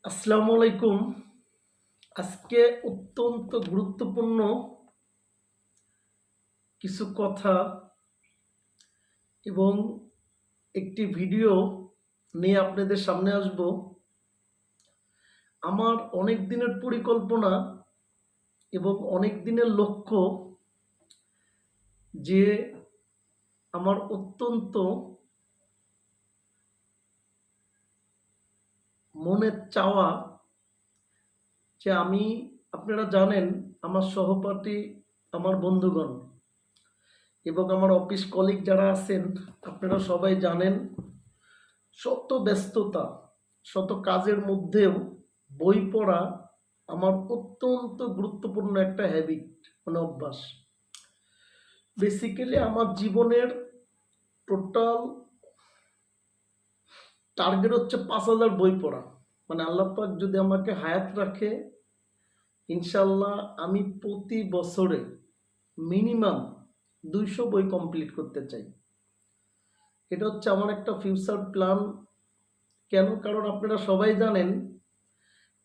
আসসালামু আলাইকুম। আজকে অত্যন্ত গুরুত্বপূর্ণ কিছু কথা এবং একটি ভিডিও নিয়ে আপনাদের সামনে আসব। আমার অনেক দিনের পরিকল্পনা এবং অনেক দিনের লক্ষ্য, যে আমার অত্যন্ত মনের চাওয়া, যে আপনারা জানেন, আমার সহপাঠী, আমার বন্ধুগণ এবং আমার অফিস কলিগ যারা আছেন, আপনারা সবাই জানেন, শত ব্যস্ততা, শত কাজের মধ্যেও বই পড়া আমার অত্যন্ত গুরুত্বপূর্ণ একটা হ্যাবিট, মানে অভ্যাস। বেসিক্যালি আমার জীবনের টোটাল টার্গেট হচ্ছে 5,000 বই পড়া। মানে আল্লাহ পাক যদি আমাকে হায়াত রাখে, ইনশাল্লাহ আমি প্রতি বছরে মিনিমাম 200 বই কমপ্লিট করতে চাই। এটা হচ্ছে আমার একটা ফিউচার প্ল্যান। কেন? কারণ আপনারা সবাই জানেন,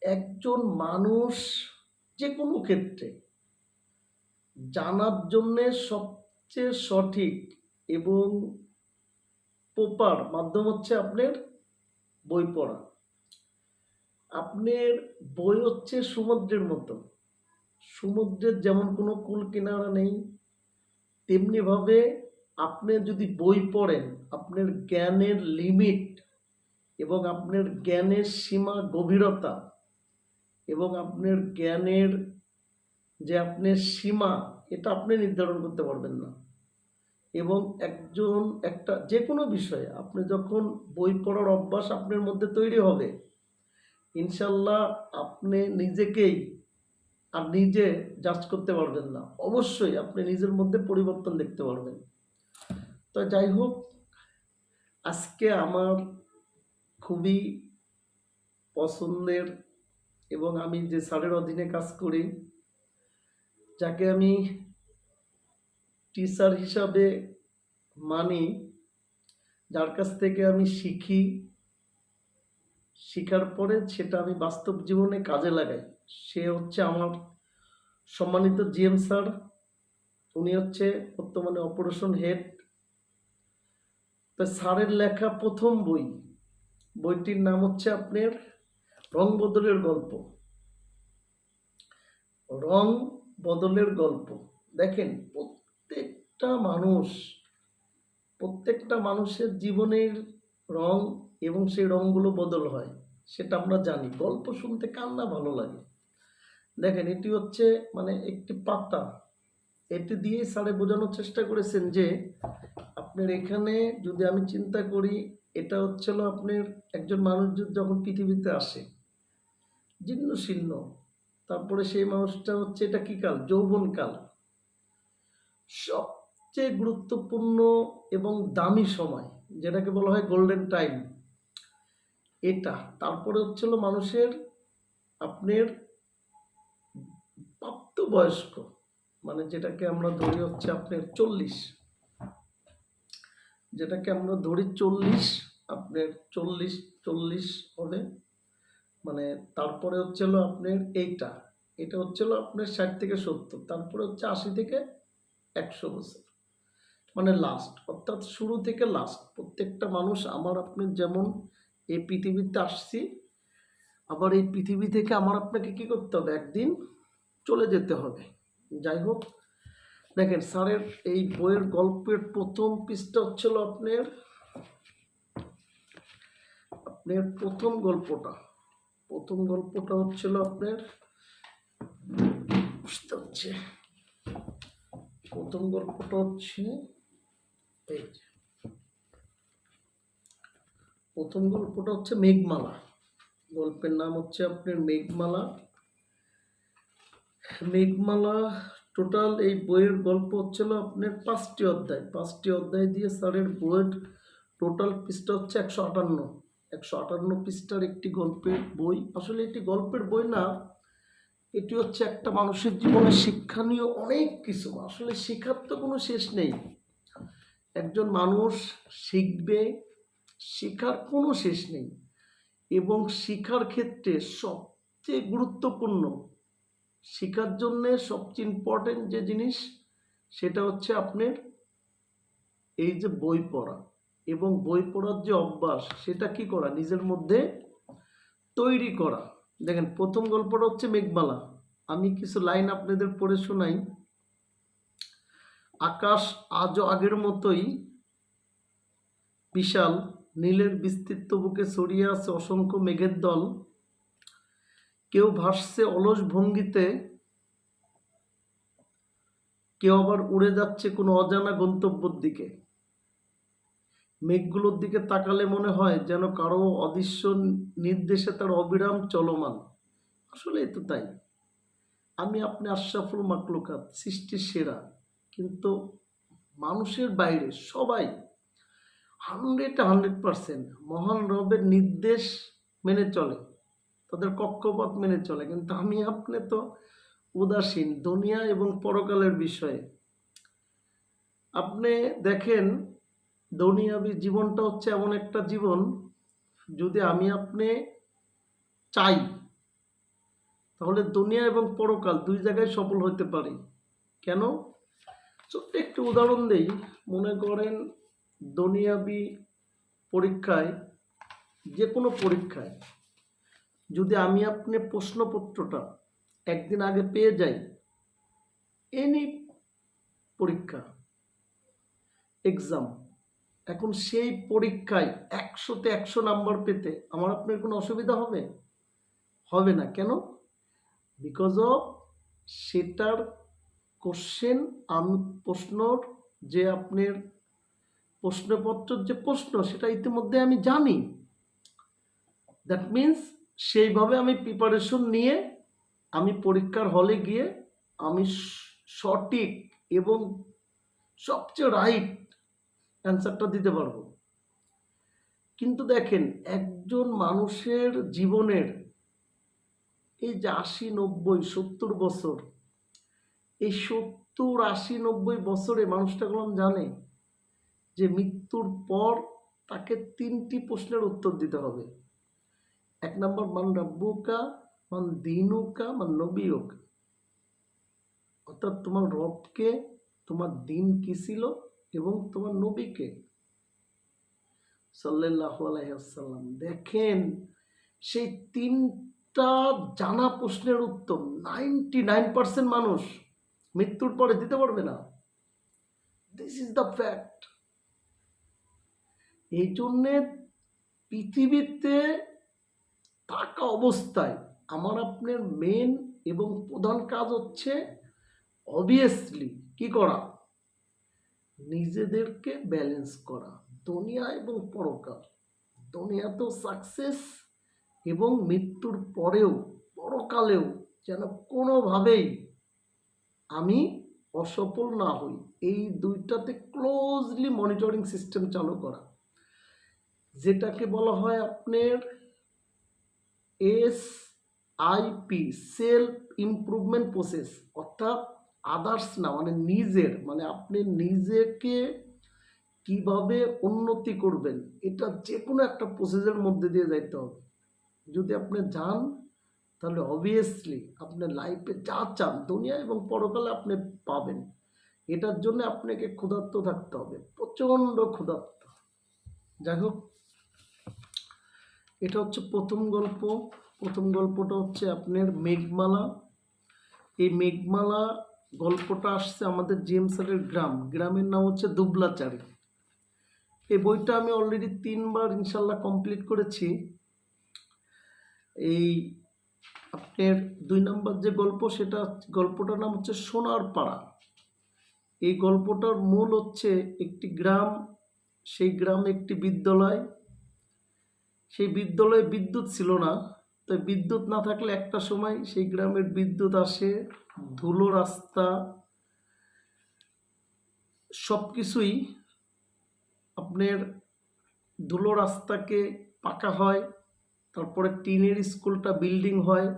একজন মানুষ যে কোনো ক্ষেত্রে জানার জন্যে সবচেয়ে সঠিক এবং প্রপার মাধ্যম হচ্ছে আপনার বই পড়া। আপনার বই হচ্ছে সমুদ্রের মতো। সমুদ্রের যেমন কোনো কূল কিনারা নেই, তেমনিভাবে আপনি যদি বই পড়েন, আপনার জ্ঞানের লিমিট এবং আপনার জ্ঞানের সীমা গভীরতা এবং আপনার জ্ঞানের যে আপনার সীমা, এটা আপনি নির্ধারণ করতে পারবেন না। এবং একটা যে কোনো বিষয়ে আপনি যখন বই পড়ার অভ্যাস আপনার মধ্যে তৈরি হবে, ইনশাল্লাহ আপনি নিজেকেই আর নিজে জাজ করতে পারবেন না। অবশ্যই আপনি নিজের মধ্যে পরিবর্তন দেখতে পারবেন। তো যাই হোক, আজকে আমার খুবই পছন্দের এবং আমি যে স্যারের অধীনে কাজ করি, যাকে আমি টিচার হিসাবে মানি, যার কাছ থেকে আমি শিখি, শেখার পরে সেটা আমি বাস্তব জীবনে কাজে লাগাই, সে হচ্ছে আমার সম্মানিত জিএম স্যার। উনি হচ্ছে বর্তমানে অপারেশন হেড। তো স্যারের লেখা প্রথম বইটির নাম হচ্ছে আপনার রং বদলের গল্প। রং বদলের গল্প। দেখেন, প্রত্যেকটা মানুষের জীবনের রং এবং সেই রংগুলো বদল হয়, সেটা আমরা জানি। গল্প শুনতে কার না ভালো লাগে। দেখেন, এটি হচ্ছে মানে একটি পাতা। এটি দিয়েই স্যারে বোঝানোর চেষ্টা করেছেন যে আপনার এখানে যদি আমি চিন্তা করি, এটা হচ্ছিল আপনার একজন মানুষ যখন পৃথিবীতে আসে জীর্ণ শীর্ণ, তারপরে সেই মানুষটা হচ্ছে, এটা কি কাল? যৌবনকাল। সবচেয়ে গুরুত্বপূর্ণ এবং দামি সময়, যেটাকে বলা হয় গোল্ডেন টাইম, এটা। তারপরে হচ্ছিল মানুষের আপনার প্রাপ্তবয়স্ক, মানে যেটাকে আমরা ধরি হচ্ছে আপনার 40, যেটাকে আমরা ধরি 40, আপনার 40 হবে। মানে তারপরে হচ্ছিল আপনার এটা হচ্ছিল আপনার 60 থেকে 70, তারপরে হচ্ছে 80 থেকে 100 বছর, মানে লাস্ট, অর্থাৎ শুরু থেকে লাস্ট। প্রত্যেকটা মানুষ আমার আপনার যেমন এই পৃথিবীতে আসছি, আবার এই পৃথিবী থেকে আমার আপনাকে কি করতে হবে? একদিন চলে যেতে হবে। যাই হোক, দেখেন স্যারের এই বইয়ের গল্পের প্রথম পৃষ্ঠা হচ্ছিল আপনার আপনার প্রথম গল্পটা হচ্ছিল আপনার, বুঝতে হচ্ছে, প্রথম গল্পটা হচ্ছে এই যে, প্রথম গল্পটা হচ্ছে মেঘমালা। গল্পের নাম হচ্ছে আপনার মেঘমালা। মেঘমালা টোটাল এই বইয়ের গল্প হচ্ছিল আপনার 5টি অধ্যায় দিয়ে স্যারের বইয়ের টোটাল পৃষ্ঠা হচ্ছে 158 পৃষ্ঠার একটি গল্পের বই। আসলে এটি গল্পের বই না, এটি হচ্ছে একটা মানুষের জীবনে শিক্ষণীয় অনেক কিছু। আসলে শেখার তো কোনো শেষ নেই। একজন মানুষ শিখবে, শেখার কোনো শেষ নেই। এবং শিক্ষার ক্ষেত্রে সবচেয়ে গুরুত্বপূর্ণ, শেখার জন্যে সবচেয়ে ইম্পর্টেন্ট যে জিনিস সেটা হচ্ছে আপনার এই যে বই পড়া, এবং বই পড়ার যে অভ্যাস সেটা কি করা, নিজের মধ্যে তৈরি করা। দেখেন প্রথম গল্পটা হচ্ছে মেঘমালা। আমি কিছু লাইন আপনাদের পড়ে শোনাই। আকাশ আজও আগের মতোই বিশাল, নীলের বিস্তৃত বুকে ছড়িয়ে আছে অসংখ্য মেঘের দল। কেউ ভাসছে অলস ভঙ্গিতে, কেউ আবার উড়ে যাচ্ছে কোনো অজানা গন্তব্যের দিকে। মেঘগুলোর দিকে তাকালে মনে হয় যেন কারো অদৃশ্য নির্দেশে তার অবিরাম চলমান। আসলে তো তাই। আমি আপনি আশরাফুল মাকলুকাত, সৃষ্টির সেরা, কিন্তু মানুষের বাইরে সবাই 100% মহান রবের নির্দেশ মেনে চলে, তাদের কক্ষপথ মেনে চলে, কিন্তু আমি আপনি তো উদাসীন দুনিয়া এবং পরকালের বিষয়ে। আপনি দেখেন দুনিয়াবী জীবনটা হচ্ছে এমন একটা জীবন, যদি আমি আপনি চাই তাহলে দুনিয়া এবং পরকাল দুই জায়গায় সফল হতে পারি। কেন? ছোট্ট একটু উদাহরণ দেই। মনে করেন দুনিয়াবী পরীক্ষায়, যে কোনো পরীক্ষায় যদি আমি আপনি প্রশ্নপত্রটা একদিন আগে পেয়ে যাই, এনি পরীক্ষা এক্সাম, এখন সেই পরীক্ষায় 100-তে 100 নাম্বার পেতে আমার আপনার কোনো অসুবিধা হবে? হবে না। কেন? বিকজ অফ সেটার কোশ্চেন, আমি প্রশ্নর যে আপনার প্রশ্নপত্রের যে প্রশ্ন সেটা ইতিমধ্যে আমি জানি। দ্যাট মিন্স সেইভাবে আমি প্রিপারেশন নিয়ে আমি পরীক্ষার হলে গিয়ে আমি সঠিক এবং সবচেয়ে রাইট অ্যান্সারটা দিতে পারবো। কিন্তু দেখেন একজন মানুষের জীবনের এই যে 80-90-70 বছর, এই 70-80-90 বছরে মানুষটা কলম জানে যে মৃত্যুর পর তাকে 3টি প্রশ্নের উত্তর দিতে হবে। 1 নম্বর মান রাব্বুকা, মান দিনুকা, মান নবিয়ুকা, অর্থাৎ তোমার রবকে, তোমার দিন কি ছিল এবং তোমার নবীকে সাল্লাল্লাহু আলাইহি ওয়াসাল্লাম। দেখেন সেই 3টা জানা প্রশ্নের উত্তর 99% মানুষ মৃত্যুর পরে দিতে পারবে না। This is the fact. এই জন্যে পৃথিবীতে থাকা অবস্থায় আমার আপনার মেন এবং প্রধান কাজ হচ্ছে অবভিয়াসলি কি করা, নিজেদেরকে ব্যালেন্স করা, দুনিয়া এবং পরকাল। দুনিয়াতেও সাকসেস এবং মৃত্যুর পরেও পরকালেও যেন কোনোভাবেই আমি অসফল না হই, এই দুইটাতে ক্লোজলি মনিটরিং সিস্টেম চালু করা, যেটাকে বলা হয় আপনার SIP, সেলফ ইমপ্রুভমেন্ট প্রসেস। অর্থাৎ আদার্স না, মানে নিজের, মানে আপনি নিজেকে কিভাবে উন্নতি করবেন, এটা যে কোনো একটা প্রসেসের মধ্যে দিয়ে যাইতে হবে। যদি আপনি যান তাহলে অবভিয়াসলি আপনার লাইফে যা চান দুনিয়া এবং পরকালে আপনি পাবেন। এটার জন্য আপনাকে ক্ষুধার্ত থাকতে হবে, প্রচণ্ড ক্ষুধার্ত। যাই হোক, এটা হচ্ছে প্রথম গল্প। প্রথম গল্পটা হচ্ছে আপনার মেঘমালা। এই মেঘমালা গল্পটা আসছে আমাদের জিএম স্যারের গ্রামের নাম হচ্ছে দুবলাচারি। এই বইটা আমি অলরেডি 3বার ইনশাল্লাহ কমপ্লিট করেছি। এই আপনার 2 নম্বর যে গল্প, সেটা গল্পটার নাম হচ্ছে সোনার পাড়া। এই গল্পটার মূল হচ্ছে একটি গ্রাম, সেই গ্রামে একটি বিদ্যালয়, সেই বিদ্যালয়ে বিদ্যুৎ ছিল না। তাই বিদ্যুৎ না থাকলে একটা সময় সেই গ্রামের বিদ্যুৎ আসে, ধুলো রাস্তা সব কিছুই আপনার ধুলো রাস্তাকে পাকা হয়, তারপরে টিনের স্কুলটা বিল্ডিং হয়,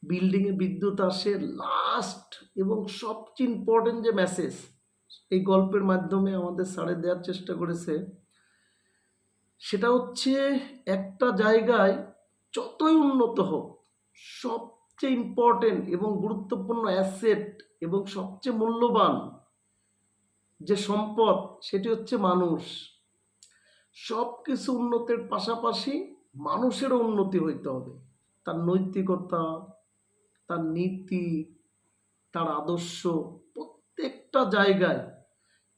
বিল্ডিংয়ে বিদ্যুৎ আসে। লাস্ট এবং সবচেয়ে ইম্পর্টেন্ট যে মেসেজ এই গল্পের মাধ্যমে আমাদের স্যারে দেওয়ার চেষ্টা করেছে, সেটা হচ্ছে একটা জায়গায় যতই উন্নত হোক, সবচেয়ে ইম্পর্টেন্ট এবং গুরুত্বপূর্ণ অ্যাসেট এবং সবচেয়ে মূল্যবান যে সম্পদ সেটি হচ্ছে মানুষ। সব কিছু উন্নতির পাশাপাশি মানুষেরও উন্নতি হইতে হবে। তার নৈতিকতা, তার নীতি, তার আদর্শ, প্রত্যেকটা জায়গায়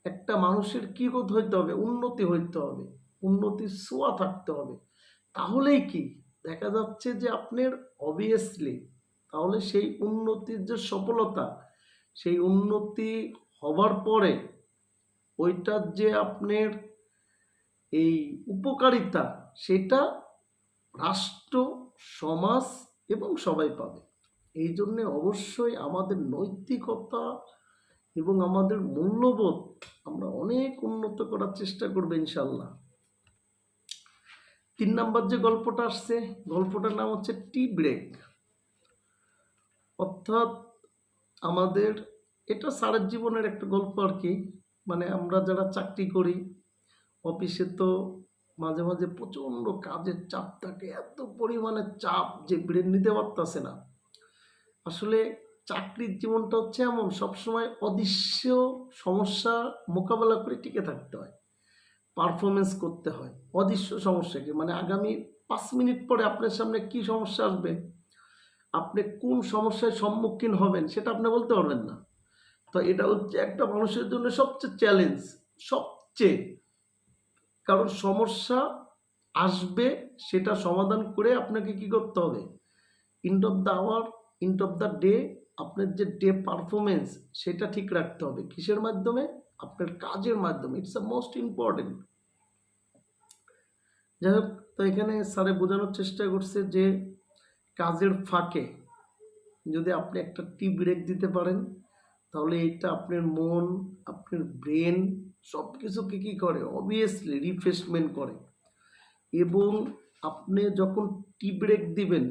একটা মানুষের কি হইতে হবে, উন্নতি হইতে হবে, উন্নতির ছোঁয়া থাকতে হবে। তাহলেই কি দেখা যাচ্ছে যে আপনার অবভিয়াসলি তাহলে সেই উন্নতির যে সফলতা, সেই উন্নতি হবার পরে ওইটার যে আপনার এই উপকারিতা, সেটা রাষ্ট্র, সমাজ এবং সবাই পাবে। এই জন্যে অবশ্যই আমাদের নৈতিকতা এবং আমাদের মূল্যবোধ আমরা অনেক উন্নত করার চেষ্টা করবো ইনশাল্লাহ। 3 নাম্বার যে গল্পটা আসছে, গল্পটার নাম হচ্ছে টি ব্রেক। অর্থাৎ আমাদের এটা স্যারের জীবনের একটা গল্প আর কি। মানে আমরা যারা চাকরি করি, অফিসে তো মাঝে মাঝে প্রচণ্ড কাজের চাপ থাকে, এত পরিমাণে চাপ যে ব্রেন নিতে পারতেছে না। আসলে চাকরির জীবনটা হচ্ছে এমন, সবসময় অদৃশ্য সমস্যা মোকাবেলা করে টিকে থাকতে হয়, পারফরমেন্স করতে হয়। অদৃশ্য সমস্যাকে মানে আগামী 5 মিনিট পরে আপনার সামনে কি সমস্যা আসবে, আপনি কোন সমস্যার সম্মুখীন হবেন সেটা আপনি বলতে পারবেন না। তো এটা হচ্ছে একটা মানুষের জন্য সবচেয়ে চ্যালেঞ্জ, সবচেয়ে। কারণ সমস্যা আসবে, সেটা সমাধান করে আপনাকে কি করতে হবে, end of the hour, end of the day, আপনার যে ডে পারফরমেন্স সেটা ঠিক রাখতে হবে। কিসের মাধ্যমে? আপনার কাজের মাধ্যমে। It's a most important. যাই হোক, তো এখানে স্যারে বোঝানোর চেষ্টা করছে যে কাজের ফাঁকে যদি আপনি একটা টি ব্রেক দিতে পারেন, তাহলে এটা আপনার মন, আপনার ব্রেন সব কিছুকে কী করে, অবভিয়াসলি রিফ্রেশমেন্ট করে। এবং আপনি যখন টি ব্রেক দিবেন,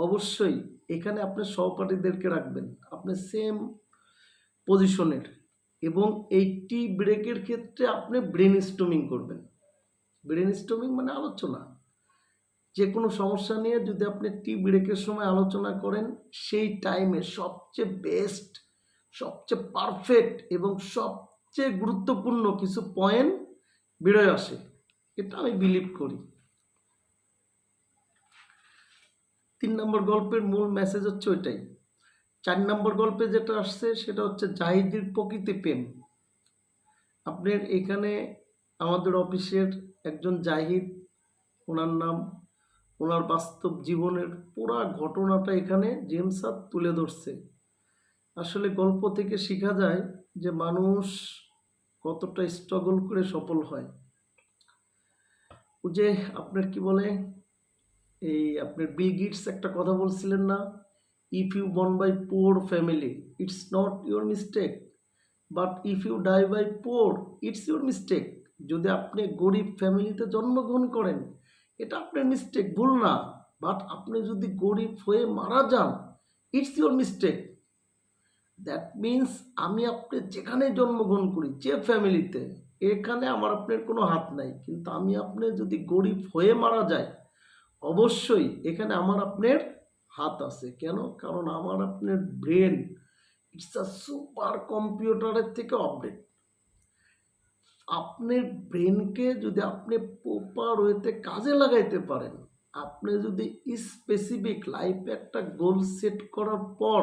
অবশ্যই এখানে আপনার সহপাঠীদেরকে রাখবেন আপনি সেম পজিশনের, এবং এই টি ব্রেকের ক্ষেত্রে আপনি ব্রেন স্টর্মিং করবেন। ব্রেন স্টর্মিং মানে আলোচনা। যে কোনো সমস্যা নিয়ে যদি আপনি টি ব্রেকের সময় আলোচনা করেন, সেই টাইমে সবচেয়ে বেস্ট, সবচেয়ে পারফেক্ট এবং সবচেয়ে গুরুত্বপূর্ণ কিছু পয়েন্ট বেরোয় আসে। এটা আমি বিলিভ করি। 3 নম্বর গল্পের মূল মেসেজ হচ্ছে ওইটাই। 4 নম্বর গল্পে যেটা আসছে সেটা হচ্ছে জাহিদের প্রকৃতি প্রেম। আপনার এখানে আমাদের অফিসের একজন জাহিদ, ওনার নাম, ওনার বাস্তব জীবনের পুরা ঘটনাটা এখানে জেমস স্যার তুলে ধরছে। আসলে গল্প থেকে শেখা যায় যে মানুষ কতটা স্ট্রাগল করে সফল হয়। ও যে আপনার কি বলে, এই আপনার বিল গেটস একটা কথা বলছিলেন না, if you born by poor family it's not your mistake, but if you die by poor it's your mistake. যদি আপনি গরিব ফ্যামিলিতে জন্মগ্রহণ করেন, এটা আপনার মিস্টেক, ভুল না। বাট আপনি যদি গরিব হয়ে মারা যান, it's your mistake. That means আমি আপনি যেখানে জন্মগ্রহণ করি, যে ফ্যামিলিতে, এখানে আমার আপনার কোনো হাত নাই। কিন্তু আমি আপনি যদি গরিব হয়ে মারা যায়, অবশ্যই এখানে আমার আপনার হাত আছে। কেন? কারণ আমার আপনার ব্রেন ইটস আ সুপার কম্পিউটারের থেকে আপডেট। আপনার ব্রেনকে যদি আপনি প্রপার ওয়েতে কাজে লাগাইতে পারেন, আপনি যদি স্পেসিফিক লাইফে একটা গোল সেট করার পর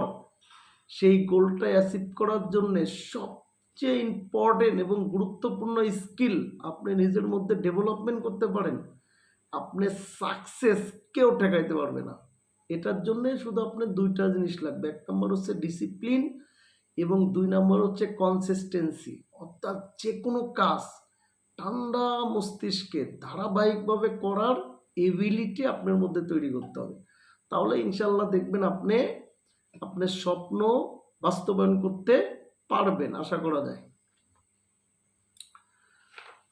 সেই গোলটা অ্যাচিভ করার জন্যে সবচেয়ে ইম্পর্টেন্ট এবং গুরুত্বপূর্ণ স্কিল আপনি নিজের মধ্যে ডেভেলপমেন্ট করতে পারেন, আপনি সাকসেস কেউ ঠেকাইতে পারবে না। এটার জন্যে শুধু আপনার 2টা জিনিস লাগবে। 1 নম্বর হচ্ছে ডিসিপ্লিন এবং 2 নম্বর হচ্ছে কনসিস্টেন্সি। অর্থাৎ যে কোনো কাজ ঠান্ডা মস্তিষ্কে ধারাবাহিকভাবে করার এবিলিটি আপনার মধ্যে তৈরি করতে হবে। তাহলে ইনশাল্লাহ দেখবেন আপনি আপনার স্বপ্ন বাস্তবায়ন করতে পারবেন, আশা করা যায়।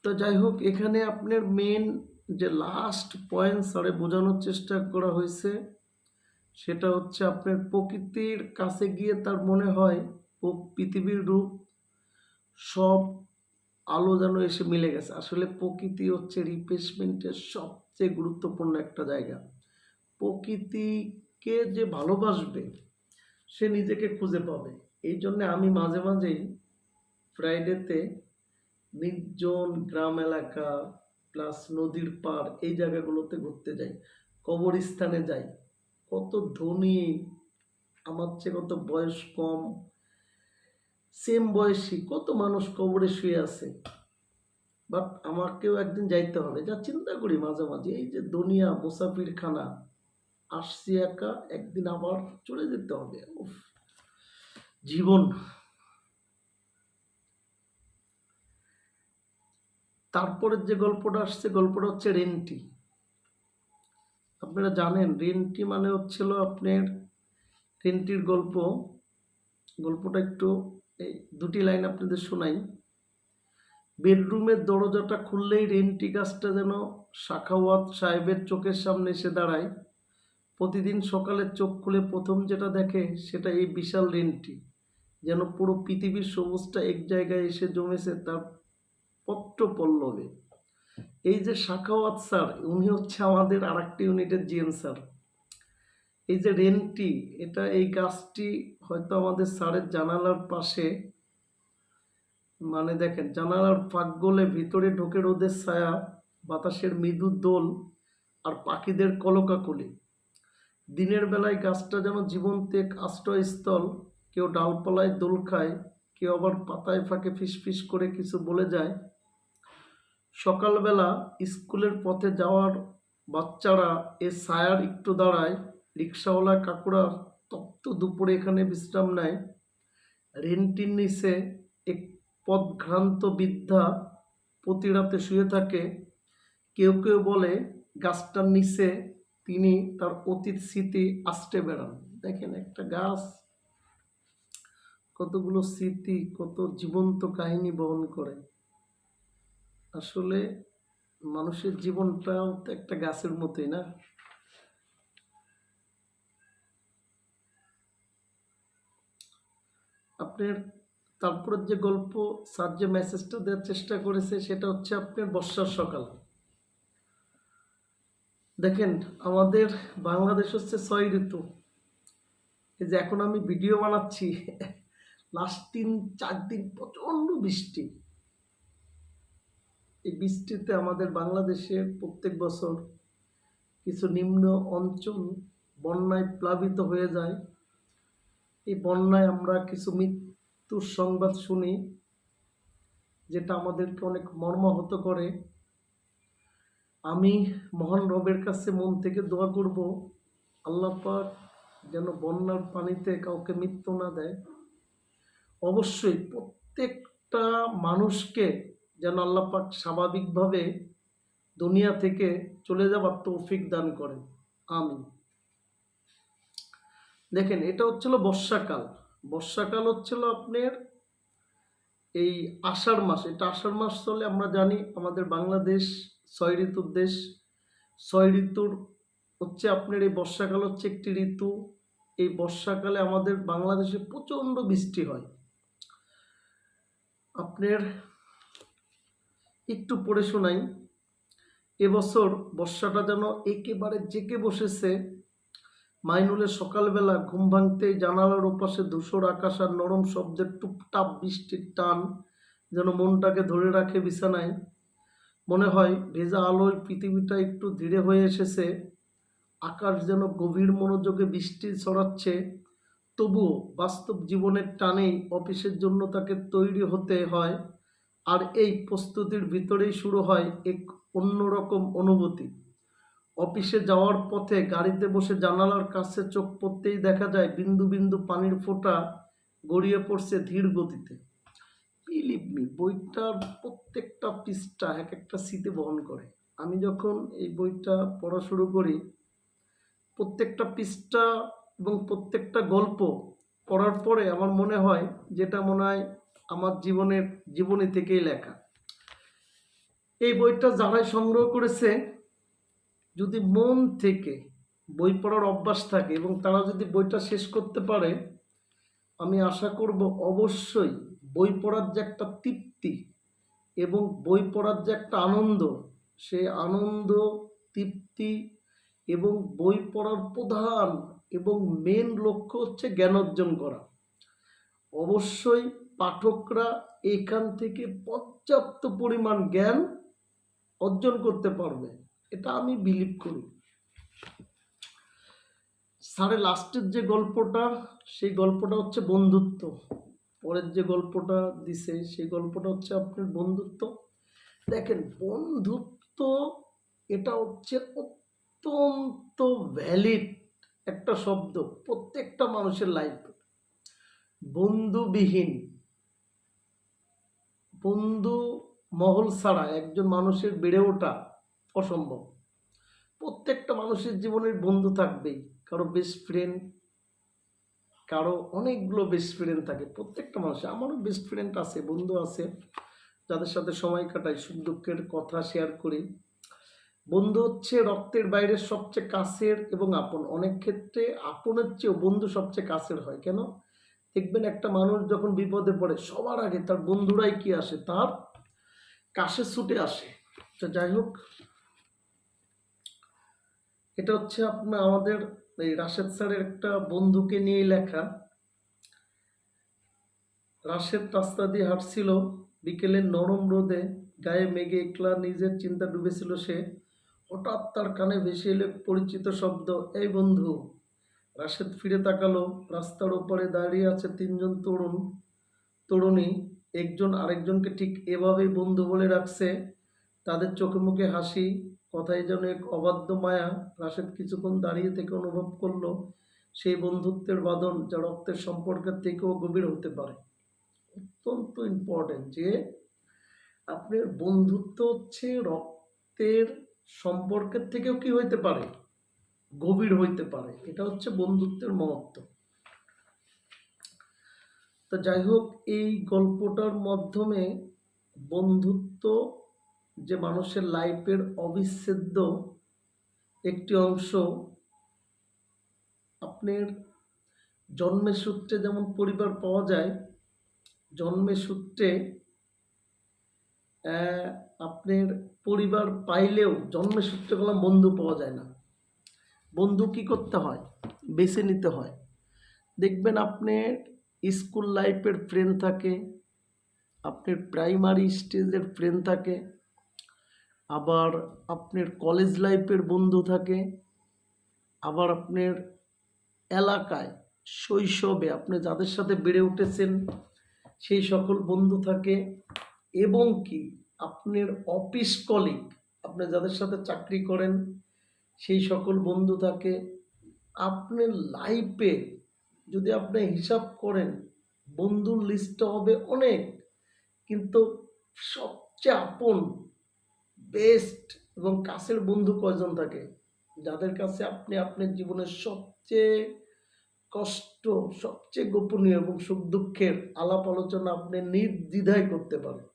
তো যাই হোক, এখানে আপনার মেন যে লাস্ট পয়েন্ট স্যারে বোঝানোর চেষ্টা করা হয়েছে, সেটা হচ্ছে আপনার প্রকৃতির কাছে গিয়ে তার মনে হয় পৃথিবীর রূপ সব আলো যেন এসে মিলে গেছে। আসলে প্রকৃতি হচ্ছে রিফ্রেশমেন্টের সবচেয়ে গুরুত্বপূর্ণ একটা জায়গা। প্রকৃতিকে যে ভালোবাসবে সে নিজেকে খুঁজে পাবে। এই জন্যে আমি মাঝে মাঝেই ফ্রাইডেতে নির্জন গ্রাম এলাকা প্লাস নদীর পাড় এই জায়গাগুলোতে ঘুরতে যাই, কবরস্থানে যাই। কত ধনী, আমার চেয়ে কত বয়স কম, সেম বয়সী কত মানুষ কবরে শুয়ে আছে, বাট আমাকেও একদিন যাইতে হবে। যা চিন্তা করি মাঝে মাঝে, এই যে দুনিয়া মুসাফির খানা, আসছি একা, একদিন আবার চলে যেতে হবে। উফ, জীবন। তারপরের যে গল্পটা আসছে, গল্পটা হচ্ছে রেন্টি। আপনারা জানেন রেন্টি মানে হচ্ছিল আপনার, রেন্টির গল্পটা একটু এই দুটি লাইন আপনাদের শোনাই। বেডরুমের দরজাটা খুললেই রেন্টি গাছটা যেন সাখাওয়াত সাহেবের চোখের সামনে এসে দাঁড়ায়। প্রতিদিন সকালে চোখ খুলে প্রথম যেটা দেখে সেটা এই বিশাল রেন্টি, যেন পুরো পৃথিবীর সবুজটা এক জায়গায় এসে জমেছে তার পত্র পল্লবে। এই যে সাখাওয়াত স্যার, উনি হচ্ছে আমাদের আর একটা ইউনিটের জিএম স্যার। এই যে রেন্টি, এটা এই গাছটি হয়তো আমাদের স্যারের জানালার পাশে, মানে দেখেন জানালার ফাঁক গলে ভিতরে ঢোকে রোদের ছায়া, বাতাসের মৃদু দোল আর পাখিদের কলকাকলি। দিনের বেলায় গাছটা যেন জীবন্ত এক আশ্রয়স্থল। কেউ ডালপালায় দোল খায়, কেউ আবার পাতায় ফাঁকে ফিসফিস করে কিছু বলে যায়। সকালবেলা স্কুলের পথে যাওয়ার বাচ্চারা এ ছায়ার একটু দাঁড়ায়। রিক্সাওয়ালা কাকুরা তপ্ত দুপুরে এখানে বিশ্রাম নেয়। রেন্টির নিচে এক পথভ্রান্ত বৃদ্ধা প্রতি রাতে শুয়ে থাকে। কেউ কেউ বলে গাছটার নিচে তিনি তার অতীত স্মৃতি আস্তে বেড়ান। দেখেন একটা গাছ কতগুলো স্মৃতি, কত জীবন্ত কাহিনী বহন করে। আসলে মানুষের জীবনটাও তো একটা গাছের মতোই না। আপনার তারপরের যে গল্প, স্যার যে মেসেজটা দেওয়ার চেষ্টা করেছে সেটা হচ্ছে আপনার বর্ষার সকাল। দেখেন আমাদের বাংলাদেশ হচ্ছে 6 ঋতু। এই যে এখন আমি ভিডিও বানাচ্ছি, লাস্ট 3-4 দিন প্রচন্ড বৃষ্টি। এই বৃষ্টিতে আমাদের বাংলাদেশের প্রত্যেক বছর কিছু নিম্ন অঞ্চল বন্যায় প্লাবিত হয়ে যায়। এই বন্যায় আমরা কিছু মৃত্যুর সংবাদ শুনি, যেটা আমাদেরকে অনেক মর্মাহত করে। আমি মহান রবের কাছে মন থেকে দোয়া করব, আল্লাহ পাক যেন বন্যার পানিতে কাউকে মৃত্যু না দেয়। অবশ্যই প্রত্যেকটা মানুষকে যেন আল্লাহ পাক স্বাভাবিকভাবে দুনিয়া থেকে চলে যাবার তৌফিক দান করেন, আমিন। দেখেন এটা হচ্ছিল বর্ষাকাল। বর্ষাকাল হচ্ছিল আপনার এই আষাঢ় মাস। এটা আষাঢ় মাস চলে, আমরা জানি আমাদের বাংলাদেশ 6 ঋতুর দেশ। 6 ঋতুর হচ্ছে আপনার এই বর্ষাকাল হচ্ছে একটি ঋতু। এই বর্ষাকালে আমাদের বাংলাদেশে প্রচণ্ড বৃষ্টি হয়। আপনার একটু পড়ে শোনাই। এবছর বর্ষাটা যেন একেবারে জেঁকে বসেছে। মাইনুলের সকালবেলা ঘুম ভাঙতেই জানালার ওপাশে ধূসর আকাশ আর নরম শব্দের টুপটাপ বৃষ্টির টান যেন মনটাকে ধরে রাখে বিছানায়। মনে হয় ভেজা আলোয় পৃথিবীটা একটু ধীরে হয়ে এসেছে। আকাশ যেন গভীর মনোযোগে বৃষ্টি ছড়াচ্ছে। তবুও বাস্তব জীবনের টানেই অফিসের জন্য তাকে তৈরি হতে হয়। আর এই প্রস্তুতির ভিতরেই শুরু হয় এক অন্যরকম অনুভূতি। অফিসে যাওয়ার পথে গাড়িতে বসে জানালার কাছে চোখ পড়তেই দেখা যায় বিন্দু বিন্দু পানির ফোঁটা গড়িয়ে পড়ছে ধীর গতিতে। বিলিভ মি, বইটার প্রত্যেকটা পৃষ্ঠা এক একটা স্মৃতি বহন করে। আমি যখন এই বইটা পড়া শুরু করি, প্রত্যেকটা পৃষ্ঠা এবং প্রত্যেকটা গল্প পড়ার পরে আমার মনে হয় যেটা মনে হয় আমার জীবনী থেকেই লেখা। এই বইটা যারাই সংগ্রহ করেছে, যদি মন থেকে বই পড়ার অভ্যাস থাকে এবং তারা যদি বইটা শেষ করতে পারে, আমি আশা করব অবশ্যই বই পড়ার যে একটা তৃপ্তি, এবং বই পড়ার যে একটা আনন্দ, সেই আনন্দ, তৃপ্তি এবং বই পড়ার প্রধান এবং মেন লক্ষ্য হচ্ছে জ্ঞান অর্জন করা। অবশ্যই পাঠকরা এখান থেকে পর্যাপ্ত পরিমাণ জ্ঞান অর্জন করতে পারবে, এটা আমি বিলিভ করি। স্যারের লাস্টের যে গল্পটা, সেই গল্পটা হচ্ছে বন্ধুত্ব। পরের যে গল্পটা দিছে সেই গল্পটা হচ্ছে আপনার বন্ধুত্ব। দেখেন, বন্ধুত্ব এটা হচ্ছে অত্যন্ত ভ্যালিড একটা শব্দ প্রত্যেকটা মানুষের লাইফে। বন্ধুবিহীন, বন্ধু মহল ছাড়া একজন মানুষের বেড়ে ওঠা অসম্ভব। প্রত্যেকটা মানুষের জীবনের বন্ধু থাকবেই, কারো বেস্ট ফ্রেন্ড, কারো অনেকগুলো বেস্ট ফ্রেন্ড থাকে প্রত্যেকটা মানুষের। আমারও বেস্ট ফ্রেন্ড আছে, বন্ধু আছে, যাদের সাথে সময় কাটাই, সুখ দুঃখের কথা শেয়ার করি। বন্ধু হচ্ছে রক্তের বাইরের সবচেয়ে কাছের এবং আপন। অনেক ক্ষেত্রে আপনের চেয়েও বন্ধু সবচেয়ে কাছের হয়। কেন? দেখবেন একটা মানুষ যখন বিপদে পড়ে সবার আগে তার বন্ধুরাই কি আসে, তার কাছে ছুটে আসে। তো যাই হোক, এটা হচ্ছে আপনার আমাদের এই রাশেদ স্যারের একটা বন্ধুকে নিয়ে লেখা। রাশেদ রাস্তা দিয়ে হাঁটছিল বিকেলের নরম রোদে, গায়ে মেঘে একলা, নিজের চিন্তা ডুবেছিল সে। হঠাৎ তার কানে ভেসে এলো পরিচিত শব্দ, এই বন্ধু। রাশেদ ফিরে তাকালো। রাস্তার ওপারে দাঁড়িয়ে আছে তিনজন তরুণী। একজন আরেকজনকে ঠিক এভাবেই বন্ধু বলে রাখছে। তাদের চোখে মুখে হাসি, কথায় যেন এক অবাধ্য মায়া। রাশেদ কিছুক্ষণ দাঁড়িয়ে থেকে অনুভব করলো সেই বন্ধুত্বের বাঁধন যা রক্তের সম্পর্কের থেকেও গভীর হতে পারে। অত্যন্ত ইম্পর্টেন্ট যে আপনার বন্ধুত্ব হচ্ছে রক্তের সম্পর্কের থেকেও কি হইতে পারে, গভীর হইতে পারে। এটা হচ্ছে বন্ধুত্বের মহত্ব। তো যাই হোক, এই গল্পটার মাধ্যমে বন্ধুত্ব যে মানুষের লাইফের অবিচ্ছেদ্য একটি অংশ। আপনার জন্মের সূত্রে যেমন পরিবার পাওয়া যায়, জন্মের সূত্রে আপনার পরিবার পাইলেও জন্মের সূত্রে কোনো বন্ধু পাওয়া যায় না। বন্ধু কি করতে হয়? বেছে নিতে হয়। দেখবেন আপনার স্কুল লাইফের ফ্রেন্ড থাকে, আপনার প্রাইমারি স্টেজের ফ্রেন্ড থাকে, আবার আপনার কলেজ লাইফের বন্ধু থাকে, আবার আপনার এলাকায় শৈশবে আপনি যাদের সাথে বেড়ে উঠেছেন সেই সকল বন্ধু থাকে, এবং কি আপনার অফিস কলিগ, আপনি যাদের সাথে চাকরি করেন সেই সকল বন্ধু থাকে। আপনার লাইফে যদি আপনি হিসাব করেন বন্ধুর লিস্টটা হবে অনেক, কিন্তু সবচেয়ে আপন, বেস্ট এবং কাছের বন্ধু কয়জন থাকে? যাদের কাছে আপনি আপনার জীবনের সবচেয়ে কষ্ট, সবচেয়ে গোপনীয় এবং সুখ দুঃখের আলাপ আলোচনা আপনি নির্দ্বিধায় করতে পারেন।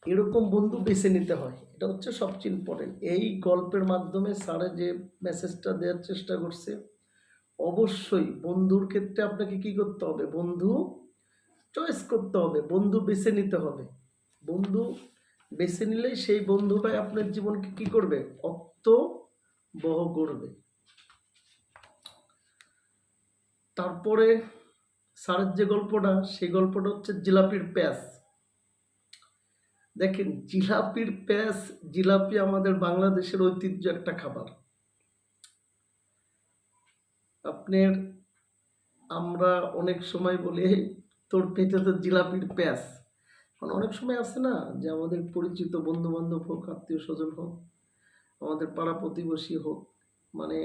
এরকম বন্ধু বেছে নিতে হয়, এটা হচ্ছে সবচেয়ে ইম্পর্টেন্ট। এই গল্পের মাধ্যমে স্যারে যে মেসেজটা দেওয়ার চেষ্টা করছে, অবশ্যই বন্ধুর ক্ষেত্রে আপনাকে কি করতে হবে? বন্ধু চয়েস করতে হবে, বন্ধু বেছে নিতে হবে। বন্ধু বেছে নিলেই সেই বন্ধুটাই আপনার জীবনকে কি করবে? অর্থবহ করবে। তারপরে স্যারের যে গল্পটা, সেই গল্পটা হচ্ছে জিলাপির প্যাঁচ। দেখেন, জিলাপির প্যাঁচ, জিলাপি আমাদের বাংলাদেশের ঐতিহ্য একটা খাবার। আপনার আমরা অনেক সময় বলি, "এই, তোর পেটে তো জিলাপির প্যাঁচ।" মানে অনেক সময় আছে না যে আমাদের পরিচিত বন্ধু বান্ধব হোক, আত্মীয় স্বজন হোক, আমাদের পাড়া প্রতিবেশী হোক, মানে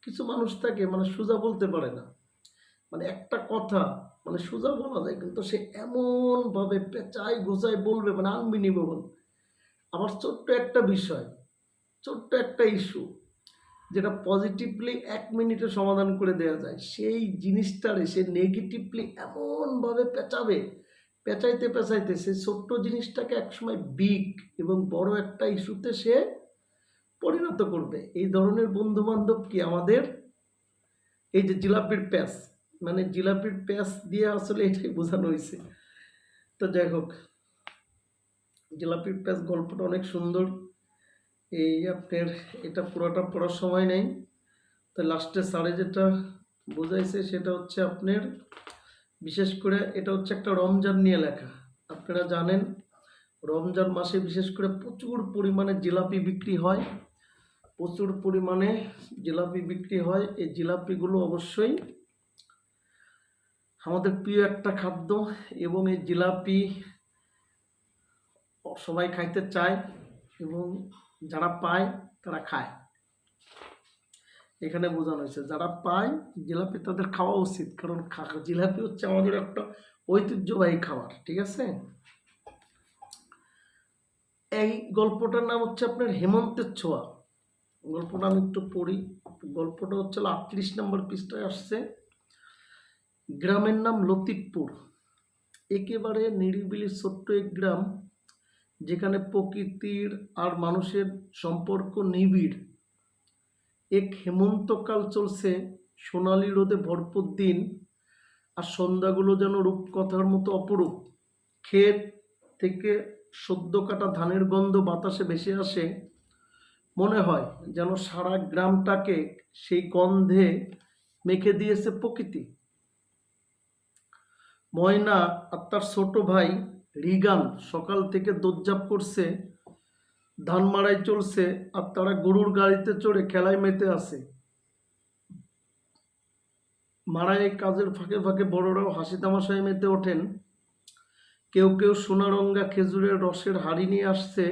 কিছু মানুষ থাকে মানে সোজা বলতে পারে না, মানে একটা কথা মানে সোজা বলা যায় কিন্তু সে এমন ভাবে পেঁচায় গোছায় বলবে, মানে আনবিলিভেবল। আবার ছোট্ট একটা বিষয়, ছোট্ট একটা ইস্যু যেটা পজিটিভলি 1 মিনিটে সমাধান করে দেওয়া যায়, সেই জিনিসটারে সে নেগেটিভলি এমনভাবে পেঁচাবে, পেঁচাইতে পেঁচাইতে সে ছোট্ট জিনিসটাকে একসময় বিগ এবং বড় একটা ইস্যুতে সে পরিণত করবে। এই ধরনের বন্ধু বান্ধব কি আমাদের এই যে জিলাপির প্যাঁচ, মানে জিলাপির প্যাঁচ দিয়ে আসলে এটাই বোঝানো হয়েছে। তো যাই হোক, জিলাপির প্যাচ গল্পটা অনেক সুন্দর। এই আপনার এটা পুরোটা পড়ার সময় নেই, তো লাস্টে স্যারে যেটা বোঝাইছে সেটা হচ্ছে আপনার, বিশেষ করে এটা হচ্ছে একটা রমজান নিয়ে লেখা। আপনারা জানেন রমজান মাসে বিশেষ করে প্রচুর পরিমাণে জিলাপি বিক্রি হয়, প্রচুর পরিমাণে জিলাপি বিক্রি হয়। এই জিলাপিগুলো অবশ্যই আমাদের প্রিয় একটা খাদ্য, এবং এই জিলাপি সবাই খাইতে চায় এবং যারা পায় তারা খায়। এখানে বোঝানো হয়েছে যারা পায় জিলাপি তাদের খাওয়া উচিত, কারণ জিলাপি হচ্ছে আমাদের একটা ঐতিহ্যবাহী খাবার, ঠিক আছে। এই গল্পটার নাম হচ্ছে আপনার হেমন্তের ছোঁয়া। গল্পটা আমি একটু পড়ি। গল্পটা হচ্ছে 38 নম্বর পৃষ্ঠায় আসছে। গ্রামের নাম লতিফপুর, একেবারে নিরিবিলি ছোট্ট এক গ্রাম, যেখানে প্রকৃতির আর মানুষের সম্পর্ক নিবিড়। এক হেমন্তকাল চলছে, সোনালি রোদে ভরপুর দিন, আর সন্ধ্যাগুলো যেন রূপকথার মতো অপরূপ। ক্ষেত থেকে সদ্য কাটা ধানের গন্ধ বাতাসে ভেসে আসে, মনে হয় যেন সারা গ্রামটাকে সেই গন্ধে মেখে দিয়েছে প্রকৃতি। ময়না আর তার ছোট ভাই রিগান সকাল থেকে দৌড়ঝাঁপ করছে, ধান মাড়াই চলছে, আর তারা গরুর গাড়িতে চড়ে খেলায় মেতে আছে। মাড়াই কাজের ফাঁকে ফাঁকে বড়রাও হাসি তামাশায় মেতে ওঠেন। কেউ কেউ সোনারঙ্গা খেজুরের রসের হাঁড়ি নিয়ে আসছে,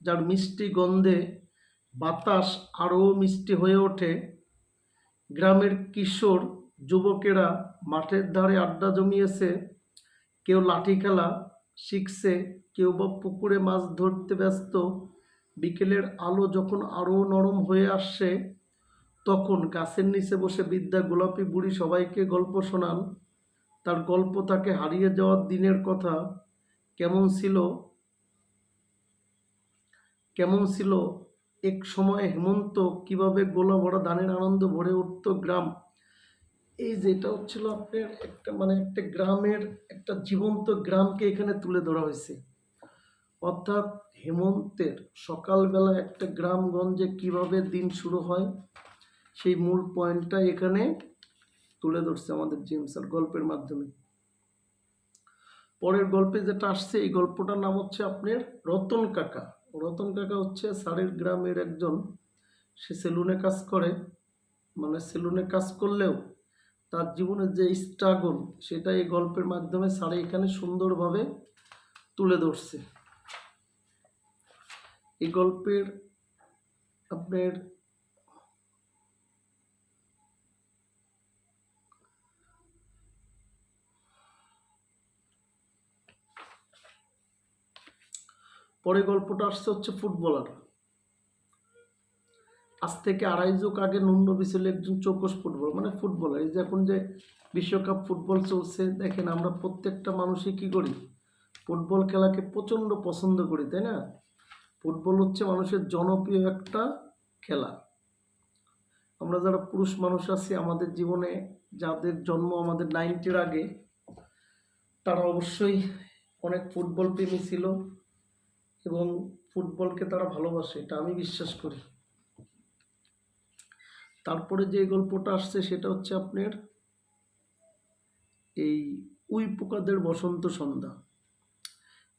যার মিষ্টি গন্ধে বাতাস আরও মিষ্টি হয়ে ওঠে। গ্রামের কিশোর যুবকেরা মাঠের ধারে আড্ডা জমিয়েছে, কেউ লাঠি খেলা শিখছে, কেউ বা পুকুরে মাছ ধরতে ব্যস্ত। বিকেলের আলো যখন আরও নরম হয়ে আসছে, তখন গাছের নিচে বসে বিদ্যা গোলাপি বুড়ি সবাইকে গল্প শোনান। তার গল্প তাকে হারিয়ে যাওয়ার দিনের কথা। কেমন ছিল কেমন ছিল এক সময় হেমন্ত, কিভাবে গোলা ভরা ধানের আনন্দ ভরে উঠত গ্রাম। এই যেটা হচ্ছিল আপনার একটা মানে একটা গ্রামের একটা জীবন্ত গ্রামকে এখানে তুলে ধরা হয়েছে। অর্থাৎ হেমন্তের সকালবেলা একটা গ্রামগঞ্জে কিভাবে দিন শুরু হয়, সেই মূল পয়েন্টটা এখানে তুলে ধরছে আমাদের জেমস স্যার গল্পের মাধ্যমে। পরের গল্পে যেটা আসছে, এই গল্পটার নাম হচ্ছে আপনার রতন কাকা। রতন কাকা হচ্ছে স্যারের গ্রামের একজন, সে সেলুনে কাজ করে। মানে সেলুনে কাজ করলেও তার জীবনের যে স্ট্রাগল, সেটা এই গল্পের মাধ্যমে স্যার এখানে সুন্দরভাবে তুলে ধরছে। এই গল্পের আপনার পরে গল্পটা আসছে হচ্ছে ফুটবলার। আজ থেকে 2.5 যুগ আগে নুননবী ছিল একজন চৌকস ফুটবল, মানে ফুটবলার। এই যে এখন যে বিশ্বকাপ ফুটবল চলছে, দেখেন আমরা প্রত্যেকটা মানুষই কী করি, ফুটবল খেলাকে প্রচণ্ড পছন্দ করি, তাই না। ফুটবল হচ্ছে মানুষের জনপ্রিয় একটা খেলা। আমরা যারা পুরুষ মানুষ আছি, আমাদের জীবনে যাদের জন্ম আমাদের 90-এর আগে, তারা অবশ্যই অনেক ফুটবল প্রেমী ছিল এবং ফুটবলকে তারা ভালোবাসে, এটা আমি বিশ্বাস করি। তারপরে যে গল্পটা আসছে সেটা হচ্ছে আপনার এই উই পোকাদের বসন্ত সন্ধ্যা।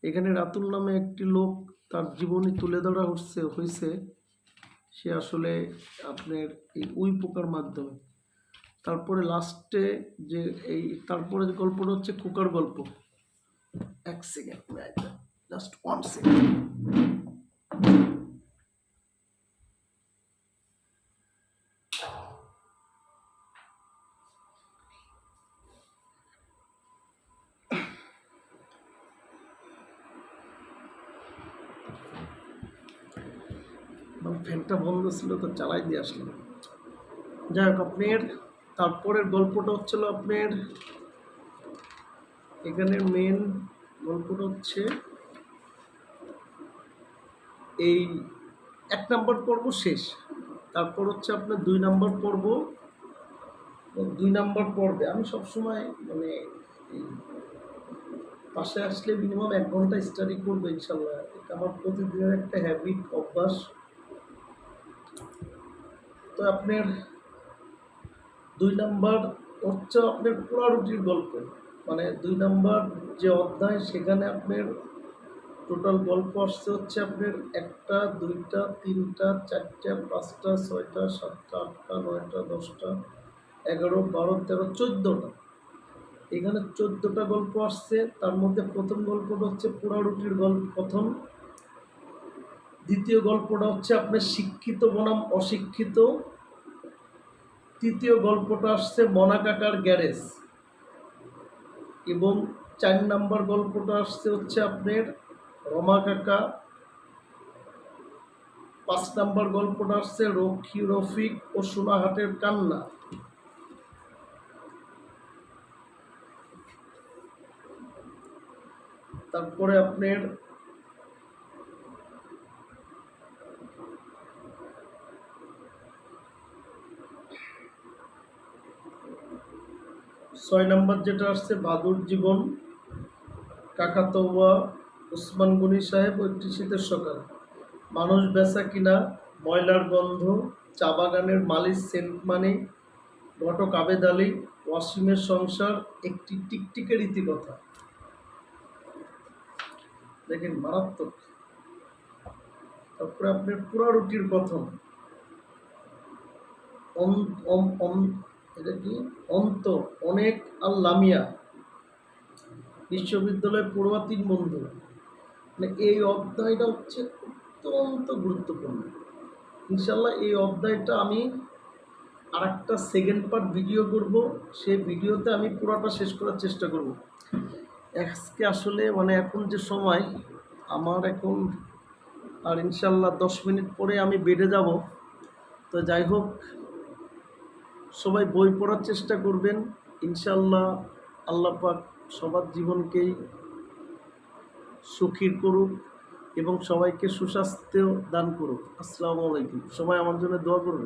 এখানে রাতুল নামে একটি লোক, তার জীবনী তুলে ধরা হয়েছে সে আসলে আপনার এই উই পোকার মাধ্যমে। তারপরে লাস্টে যে এই তারপরে যে গল্পটা হচ্ছে কুকার গল্প। এক সেকেন্ড, জাস্ট 1 সেকেন্ড। ফ্যানটা বন্ধ ছিল তো চালাই দিয়ে আসলাম। যাই হোক, আপনার তারপরের গল্পটা হচ্ছিল আপনার এখানে মেন গল্পটা হচ্ছে এই 1 নম্বর পর্ব শেষ। তারপর হচ্ছে আপনার 2 নম্বর পর্ব। 2 নম্বর পর্বে আমি সবসময় মানে এই পাশে আসলে মিনিমাম 1 ঘন্টা স্টাডি করবো ইনশাল্লাহ। আমার প্রতিদিনের একটা হ্যাবিট, অভ্যাস। তো আপনার 2 নাম্বার হচ্ছে আপনার পোড়ারুটির গল্প, মানে 2 নাম্বার যে অধ্যায়, সেখানে আপনার টোটাল গল্প আসছে হচ্ছে আপনার 1টা 2টা 3টা 4টা 5টা 6টা 7টা 8টা 9টা 10টা 11 12 13 14টা। এখানে 14টা গল্প আসছে। তার মধ্যে প্রথম গল্পটা হচ্ছে পোড়ারুটির গল্প প্রথম, দ্বিতীয় গল্পটা হচ্ছে আপনার শিক্ষিত বনাম অশিক্ষিত, তৃতীয় গল্পটা আসছে মনা কাকার গ্যারেজ, এবং 4 নাম্বার গল্পটা আসছে হচ্ছে আপনার রমা কাকা, 5 নাম্বার গল্পটা আসছে রক্ষী রফিক ও সোনাহাটের কান্না। তারপরে আপনার 6 নাম্বার যেটা আসছে বাদুর জীবন, কাকাতোয়া, ওসমান গনি সাহেব ও একটি শীতের সকাল, মানুষ বেচা কিনা, ময়লার গন্ধ, চা বাগানের মালিক সেন্টমানি, ঘটক আবেদ আলী, ওয়াসিমের সংসার, একটি টিকটিকের ইতিকথা। দেখেন মারাত্মক। তারপরে আপনার পোড়ারুটির কথন, এটা কি অন্ত, অনেক আর লামিয়া, বিশ্ববিদ্যালয় পড়ুয়া 3 বন্ধু। মানে এই অধ্যায়টা হচ্ছে অত্যন্ত গুরুত্বপূর্ণ। ইনশাল্লাহ এই অধ্যায়টা আমি আরেকটা সেকেন্ড পার্ট ভিডিও করব, সেই ভিডিওতে আমি পুরোটা শেষ করার চেষ্টা করব। আজকে আসলে মানে এখন যে সময় আমার এখন, আর ইনশাল্লাহ 10 মিনিট পরে আমি বেডে যাব। তো যাই হোক, সবাই বই পড়ার চেষ্টা করবেন। ইনশাল্লাহ আল্লাহ পাক সবার জীবনকেই সুখী করুক এবং সবাইকে সুস্বাস্থ্য দান করুক। আসসালামু আলাইকুম। সবাই আমার জন্য দোয়া করুন।